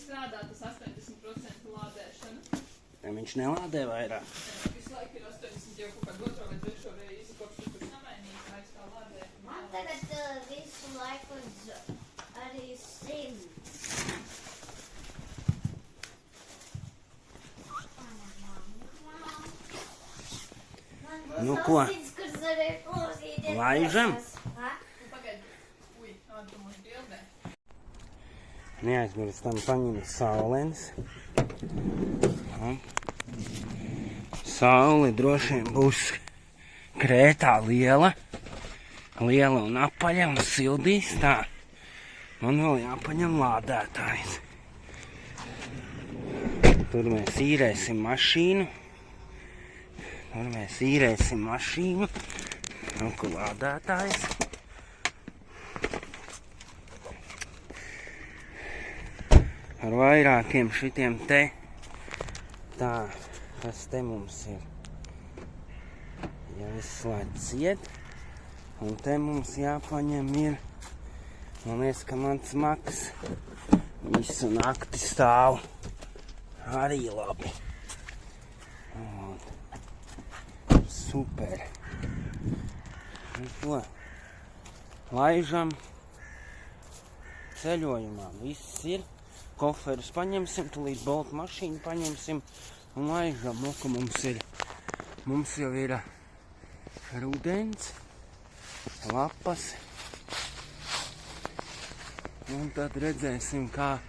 strādā tas 80% lādēšana? Viņš nelādē vairāk. Visu laiku ir 80 jau kaut kādu otro vai trešo reizi, kopš tu tur samainīs, vairs tā lādē. Man tagad visu laiku arī 100. Nu ko? Laižam? Neaizmirstam paņemt saulenes. Saule droši vien būs Krētā liela un apaļa un sildīs tā. Man vēl jāpaņem lādētājs. Tur mēs īrēsim mašīnu. Un kur lādētājs. Ar vairākiem šitiem te. Tā, kas te mums ir. Ja izslēdz ciet. Un te mums jāpaņem ir. Man liekas, ka mans maks visu nakti stāv. Arī labi. Un super. Un ko? Laižam ceļojumā. Viss ir. Koferus paņemsim, tulīt boltu mašīnu paņemsim un laižam. Lūk, mums jau ir rudens, lapas. Un tad redzēsim, kā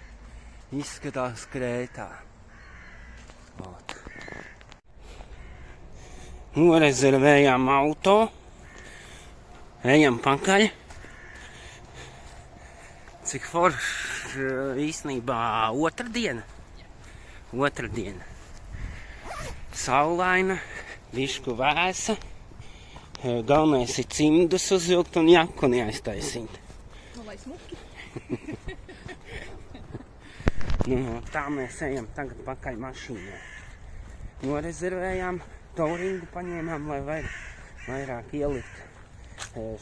izskatās Krētā. Lūk. Norezervējām auto. Ejam pakaļ. Cik forši īstenībā otrdiena. Saulaina, bišku vēsa. Galvenais ir cimdus uzvilkt un jaku neaiztaisīt. Nu, lai smuki. Tā mēs ejam tagad pakaļ mašīnā. Norezervējām, touringu paņēmām, lai vairāk ielikt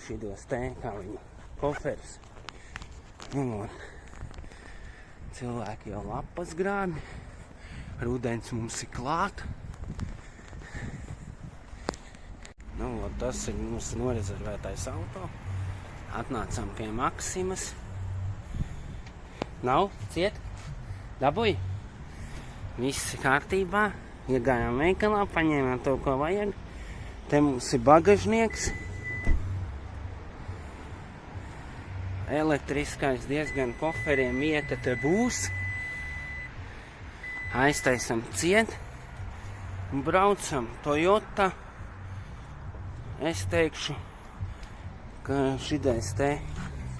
šidos te, kā viņu koferus. Cilvēki jau lapas grābi. Rudens mums ir klāt. Tas ir mūsu norezervētais auto. Atnācām pie Maksimas. Nav? Ciet? Dabūji? Viss kārtībā. Iegājām veikalā, paņēmām to, ko vajag. Te mums ir bagažnieks. Elektriskais diezgan koferiem vieta te būs. Aiztaisam ciet. Braucam Toyota. Es teikšu, ka šitais te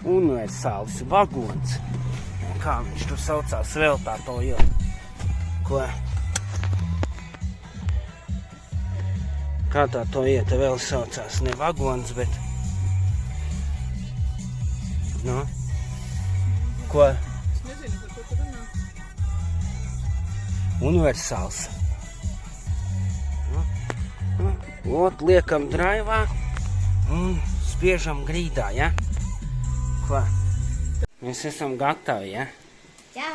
universālis vagons. Kā viņš tur saucās vēl tā Toyota? Ko? Kā tā Toyota vēl saucās? Ne vagons, bet... Ko? Es nezinu, par ko tu runā. Universāls. Liekam draivā un spiežam grīdā, ja? Ko? Mēs esam gatavi, ja? Jā.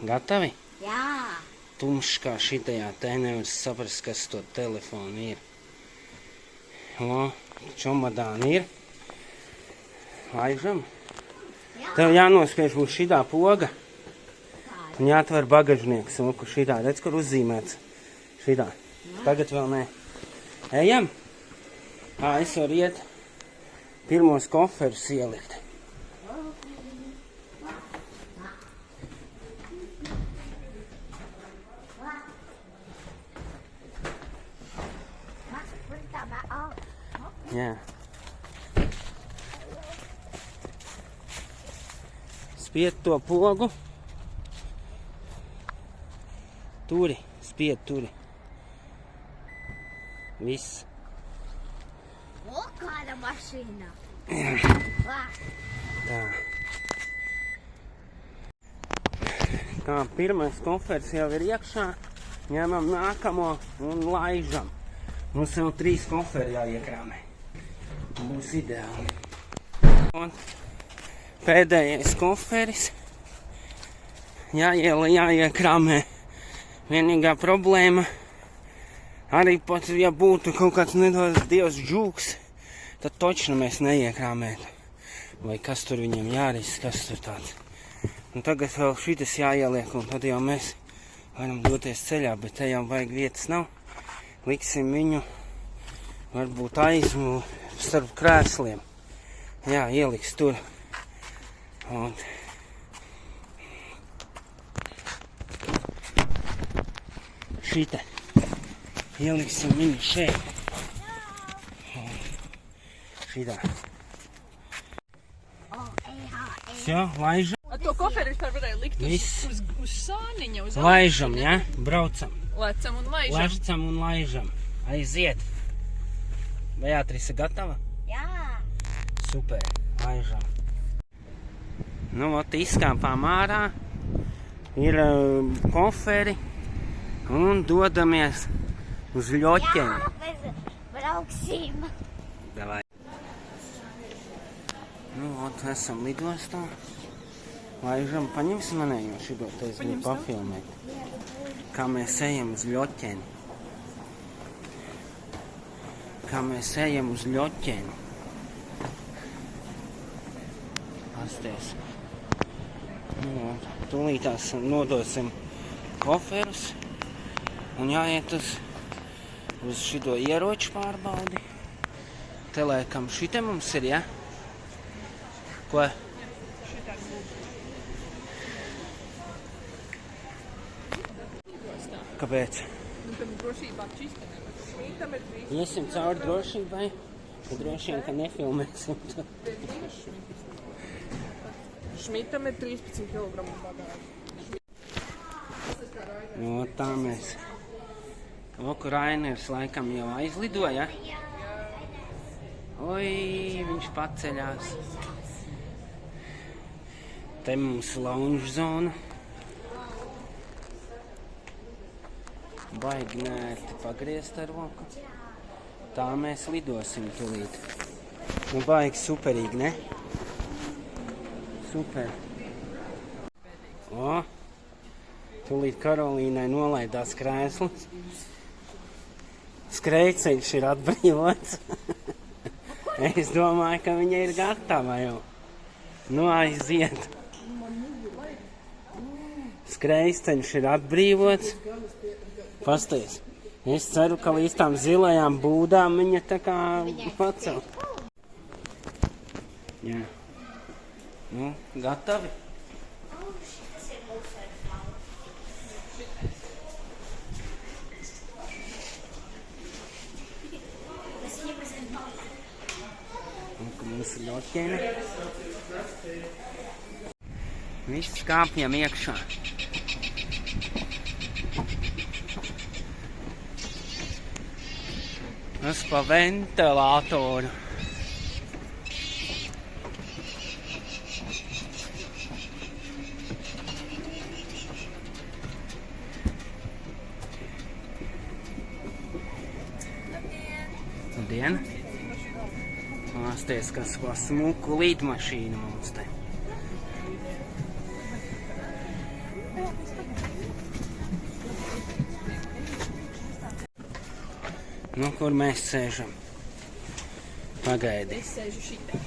Gatavi? Jā. Tumšs kā šitajā te nevar saprast, kas to telefonu ir. Čomadāni ir. Laižam. Tev jānospiež būs šitā poga. Un jāatver bagažnieks. Un šitā, redz, kur uzzīmēts. Šitā. Tagad vēl nē. Ejam? Es varu iet pirmos koferus ielikt. Jā. Spied to pogu. Turi, spied turi. Viss. O, kāda mašīna. Tā. Kā pirmais kofers jau ir iekšā, ņemam nākamo un laižam. Mums jau 3 koferi jāiekrāmē. Būs ideāli. Un pēdējais koferis. jāiekrāmē. Vienīgā problēma, arī pat, ja būtu kaut kāds nedos Dievs žūks, tad točnu mēs neiekrāmētu. Vai kas tur viņam jāris, kas tur tāds. Un tagad vēl šitas jāieliek, un tad jau mēs varam doties ceļā, bet te jau vajag vietas nav. Liksim viņu varbūt aizmu starp krēsliem. Jā, ieliks tur. Un šita. Ieliksim viņu šeit. Un šitā. Все, laižam. To koferi vispār varēja likt uz sāniņa, uz Laižam, ja? Braucam. Lecam un laižam. Lecam un laižam. Aiziet. Beatrice gatava? Jā. Super, laižam. Nu, ot, izkāpām ārā. Ir koferi. Un dodamies uz ļoķeni. Jā, mēs brauksim. Davai. Nu, ot, esam lidostā. Laižam, paņemsim manējo šito, te es gribu pafilmēt. Kā mēs ejam uz ļoķeni. Kā mēs ejam uz ļoķeni. Pasties. Nu, tūlītās nodosim koferus. Un jāiet uz šito ieroču pārbaudi. Te laikam šite mums ir, ja? Ko? Kāpēc? Nu, tad drošībā čista nevar. Šmītam ir 3. Iesim cauri drošībai, bet droši vien, ka nefilmēsim. Šmītam ir 13 kg bagāžu. Nu, tā mēs. Oku Rainers laikam jau aizlidoja. Oi, viņš paceļās. Te mums lounge zona. Baigi nērti pagriezt ar roku. Tā mēs lidosim tūlīt. Nu, baigi superīgi, ne? Super. O, tūlīt Karolīnai nolaidās krēsls. Skrejceļš ir atbrīvots. Es domāju, ka viņa ir gatava jau. Nu, aiziet. Skrejceļš ir atbrīvots. Pasties. Es ceru, ka līdz tām zilajām būdām viņa tā kā pacel. Jā. Nu, gatavi? Un, ka mums ir ļoķene. Viss kāpjam iekšā. Es pa ventilātoru. Labdien! Pasties, kas ko smuku lidmašīnu mums te. Nu, kur mēs sēžam? Pagaidi. Es sēžu šitā.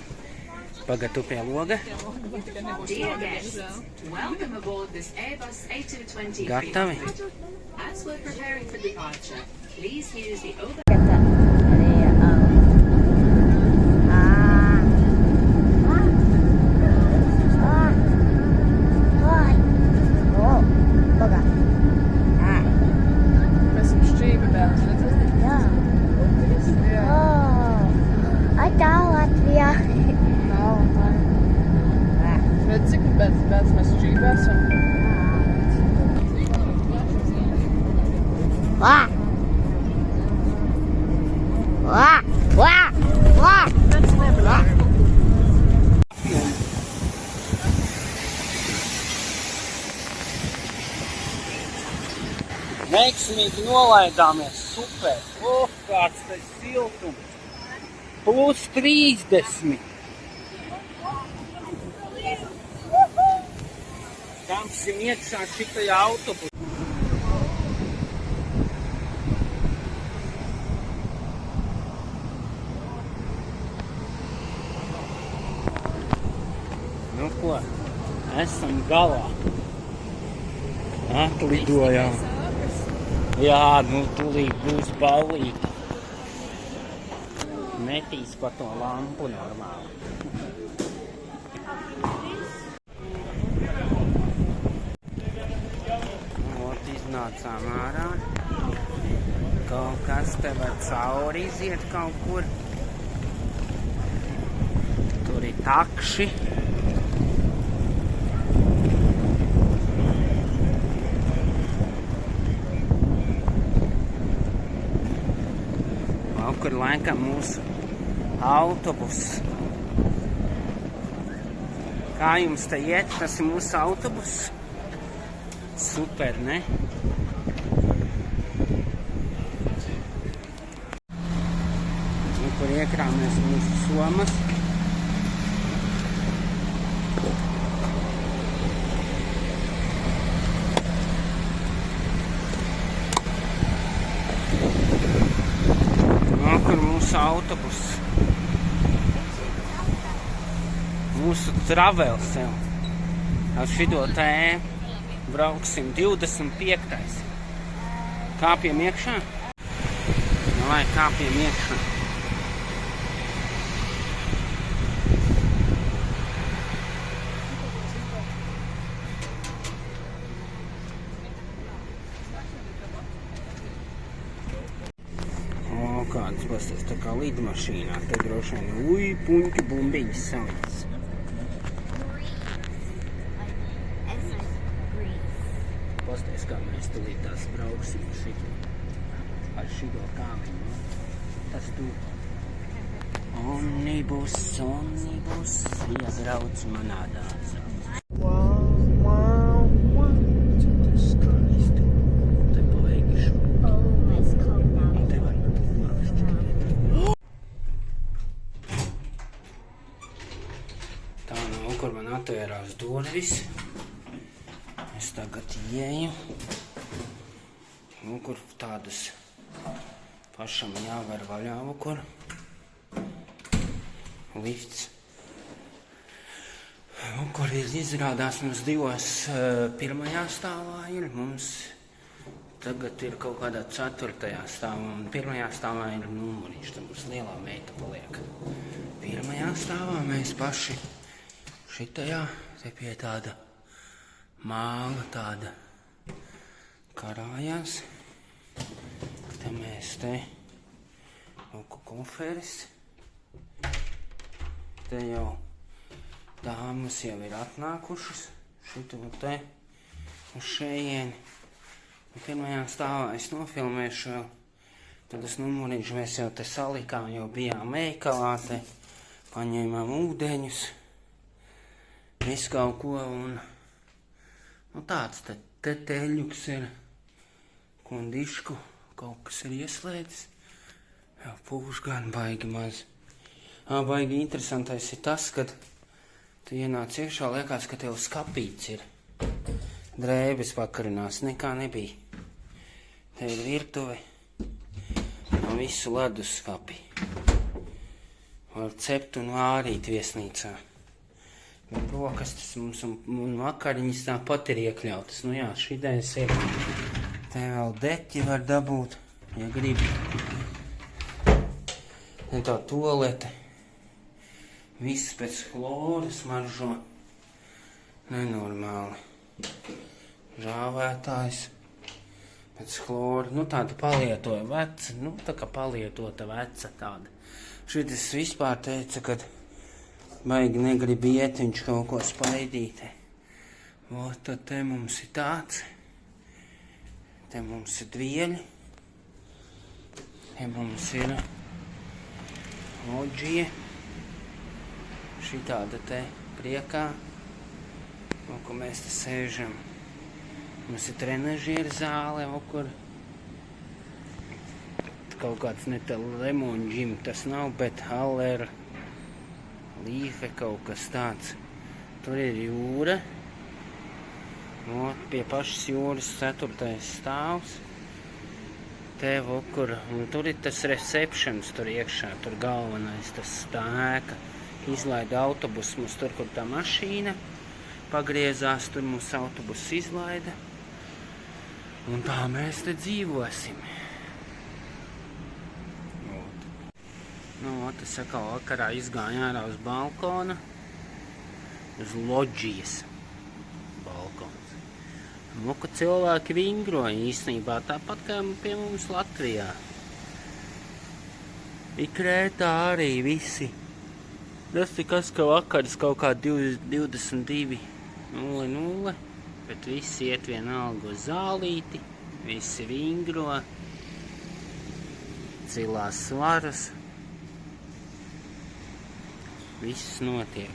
Pagad tu pie loga? Dear guests, welcome aboard this Airbus A220 Gatavi? As we're preparing for departure, please use the over... Mēs esam šķīvi bērns, redzat? Jā. Jā. Tā Latvijā. Redz, cik bērns mēs šķīvi esam? Vā! Vā! Vā! Vā! Vā! Veiksmīgi nolaidāmies. Super. Kāds tas siltums. Plus 30. Kā Kāpsim iekšā šitajā autobusā. Nu ko, esam galā. Atlidojām. Jā, nu tūlīt būs ballīte. Metīs pa to lampu normāli. Ot, iznācām ārā. Kaut kas te var cauri iziet kaut kur. Tur ir takši. Kur laikam mūsu autobus. Kā jums te iet? Tas ir mūsu autobus. Super, ne? Kur iekrāmies mūsu somas. Autobus. Mūsu travels jau. Ar šito te brauksim 25. Kāpjam iekšā? Vai kāpjam iekšā? Kādas pasties tā kā lidmašīnā. Te droši vien, puņķu bumbiņas saliktas. Pasties, kā mēs tulīt tās brauksim ar šito kāmiņu. Tas tu. Omnibus, iebrauc manā dārzā. Kur man atvērās durvis. Es tagad ieju. Kur tādas pašam jāver vaļā, kur lifts. Kur ir izrādās mums divos pirmajā stāvā ir. Mums tagad ir kaut kādā 4. stāvā. Un pirmajā stāvā ir numuriņš. Tad mums lielā meita paliek. Pirmajā stāvā mēs paši šitajā, te pie tāda māla, tāda karājās. Te mēs te koferis. Te jau dāmas jau ir atnākušas. Šito te uz šejieni. Pirmajā stāvā es nofilmēšu vēl. Tad tas numuriņš mēs jau te salikām, jau bijām veikalā, te paņēmām ūdeņus. Visu kaut ko un tāds te teļuks ir, kondišku, kaut kas ir ieslēdzis. Jau pūš gan baigi maz. Baigi interesantais ir tas, kad tu ienāc iekšā, liekas, ka tev skapīts ir. Drēbes pakarinās, nekā nebija. Te ir virtuve un visu ledus skapi. Var cept un vārīt viesnīcā. Brokastis mums un vakariņas tāpat ir iekļautas. Nu jā, šitais ir. Te vēl deķi var dabūt, ja gribi. Te tā tualete. Viss pēc chloru smaržo. Nenormāli. Žāvētājs. Pēc chloru. Nu tāda palietoja veca. Nu tā kā palietota veca tāda. Šitas vispār teica, kad baigi negrib iet, viņš kaut ko spaidīt. Ot, tad te mums ir tāds. Te mums ir dvieļi. Te mums ir loģija. Šitāda te priekā. Un, kur mēs te sēžam. Mums ir trenažieru zāle, kur kaut kāds ne tā lemonģim, tas nav, bet Haller, Līfe kaut kas tāds. Tur ir jūra. O, pie pašas jūras 4. stāvs. Te vakur, un tur ir tas receptions tur iekšā, tur galvenais, tas tā ēka. Izlaida autobusu mums tur, kur tā mašīna pagriezās, tur mums autobus izlaida. Un tā mēs te dzīvosim. Nu, tas atkal vakarā izgāja ārā uz balkona, uz loģijas balkons. Nu, ka cilvēki vingroja īstenībā tāpat kā pie mums Latvijā. I Krētā arī visi. Tas tikas, ka vakars kaut kā 22:00, bet visi iet vienalga uz zālīti, visi vingro, cilās svaras. Viss notiek.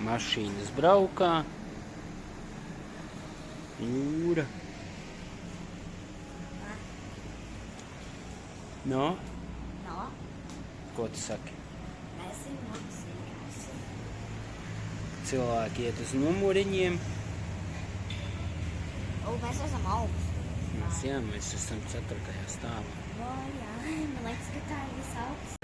Mašīnas braukā. Jūra. No? No, Ko tu saki? mēs esam mākslinieks. Cilvēki iet uz numuriņiem. Mēs esam augstu. Mēs esam 4. stāvā. O, jā, man liekas, ka tā ir visaugsts.